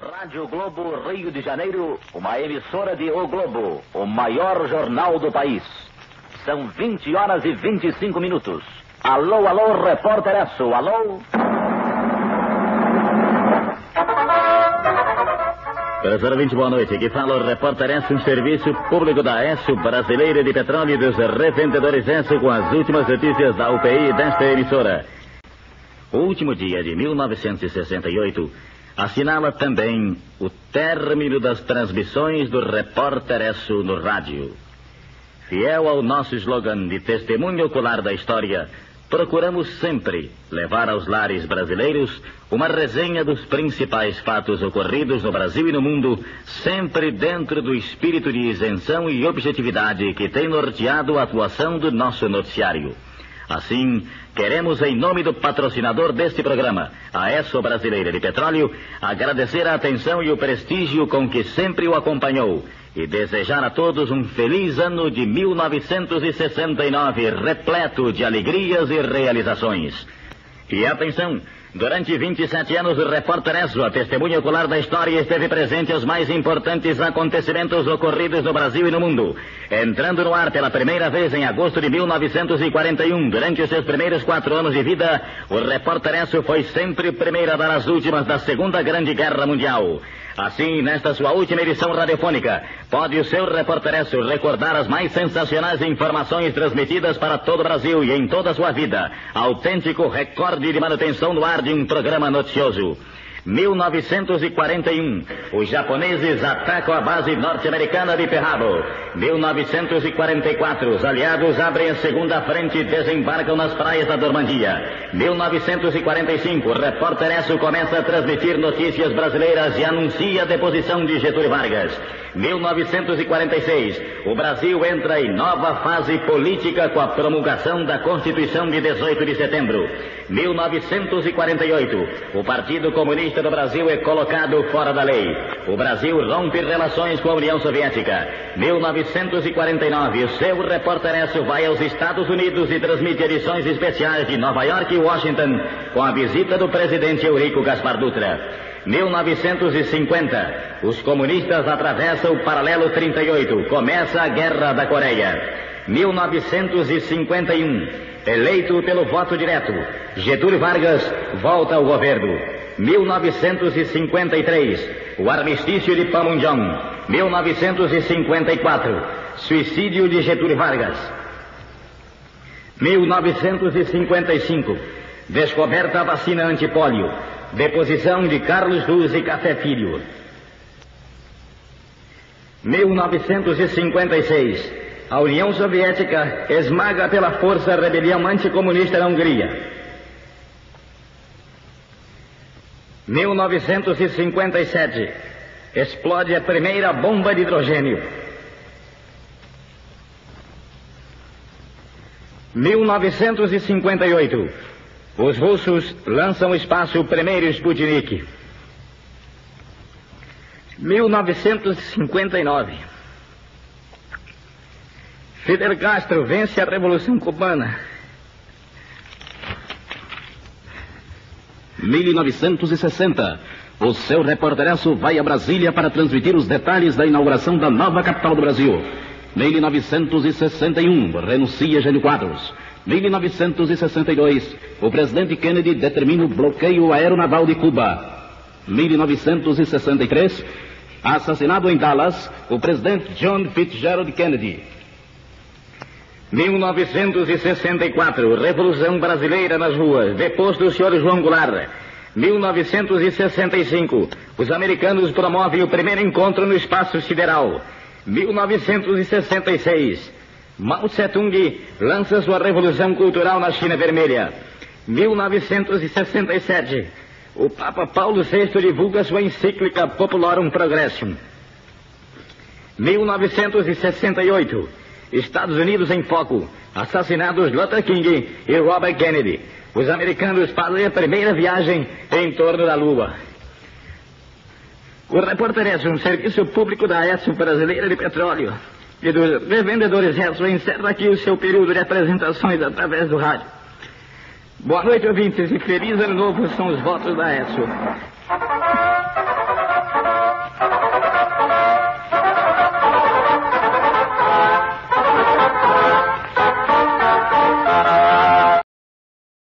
Rádio Globo, Rio de Janeiro, uma emissora de O Globo, o maior jornal do país. São 20 horas e 25 minutos. Alô, alô, repórter Esso, alô? Professor ouvinte, boa noite. Aqui fala o repórter Esso, um serviço público da Esso, Brasileira de Petróleo e dos Revendedores Esso, com as últimas notícias da UPI desta emissora. O último dia de 1968 assinala também o término das transmissões do repórter Esso no rádio. Fiel ao nosso slogan de testemunho ocular da história, procuramos sempre levar aos lares brasileiros uma resenha dos principais fatos ocorridos no Brasil e no mundo, sempre dentro do espírito de isenção e objetividade que tem norteado a atuação do nosso noticiário. Assim, queremos, em nome do patrocinador deste programa, a Esso Brasileira de Petróleo, agradecer a atenção e o prestígio com que sempre o acompanhou e desejar a todos um feliz ano de 1969, repleto de alegrias e realizações. E atenção! Durante 27 anos, o repórter Esso, a testemunha ocular da história, esteve presente aos mais importantes acontecimentos ocorridos no Brasil e no mundo. Entrando no ar pela primeira vez em agosto de 1941, durante os seus primeiros 4 anos de vida, o repórter Esso foi sempre o primeiro a dar as últimas da Segunda Grande Guerra Mundial. Assim, nesta sua última edição radiofônica, pode o seu repórter Esso recordar as mais sensacionais informações transmitidas para todo o Brasil e em toda a sua vida. Autêntico recorde de manutenção no ar de um programa noticioso. 1941, os japoneses atacam a base norte-americana de Pearl Harbor. 1944, os aliados abrem a segunda frente e desembarcam nas praias da Normandia. 1945, o repórter Esso começa a transmitir notícias brasileiras e anuncia a deposição de Getúlio Vargas. 1946, o Brasil entra em nova fase política com a promulgação da Constituição de 18 de setembro. 1948, o Partido Comunista do Brasil é colocado fora da lei. O Brasil rompe relações com a União Soviética. 1949, o seu repórter Esso vai aos Estados Unidos e transmite edições especiais de Nova York e Washington com a visita do presidente Eurico Gaspar Dutra. 1950, os comunistas atravessam o paralelo 38, começa a Guerra da Coreia. 1951, eleito pelo voto direto, Getúlio Vargas volta ao governo. 1953, o armistício de Panmunjom. 1954, suicídio de Getúlio Vargas. 1955, descoberta a vacina antipólio. Deposição de Carlos Luz e Café Filho. 1956, a União Soviética esmaga pela força a rebelião anticomunista na Hungria. 1957, explode a primeira bomba de hidrogênio. 1958, os russos lançam ao espaço o primeiro Sputnik. 1959, Fidel Castro vence a Revolução Cubana. 1960, o seu repórter Esso vai a Brasília para transmitir os detalhes da inauguração da nova capital do Brasil. 1961, renuncia Jânio Quadros. 1962, o presidente Kennedy determina o bloqueio aeronaval de Cuba. 1963, assassinado em Dallas, o presidente John Fitzgerald Kennedy. 1964, Revolução Brasileira nas ruas, deposto do senhor João Goulart. 1965, os americanos promovem o primeiro encontro no espaço sideral. 1966, Mao Tse-tung lança sua revolução cultural na China Vermelha. 1967, o Papa Paulo VI divulga sua encíclica Populorum Progressum. 1968, Estados Unidos em foco, assassinados Luther King e Robert Kennedy. Os americanos fazem a primeira viagem em torno da Lua. O repórter Esso, um serviço público da Esso Brasileira de Petróleo e dos Revendedores Esso, encerra aqui o seu período de apresentações através do rádio. Boa noite, ouvintes, e feliz ano novo são os votos da Esso.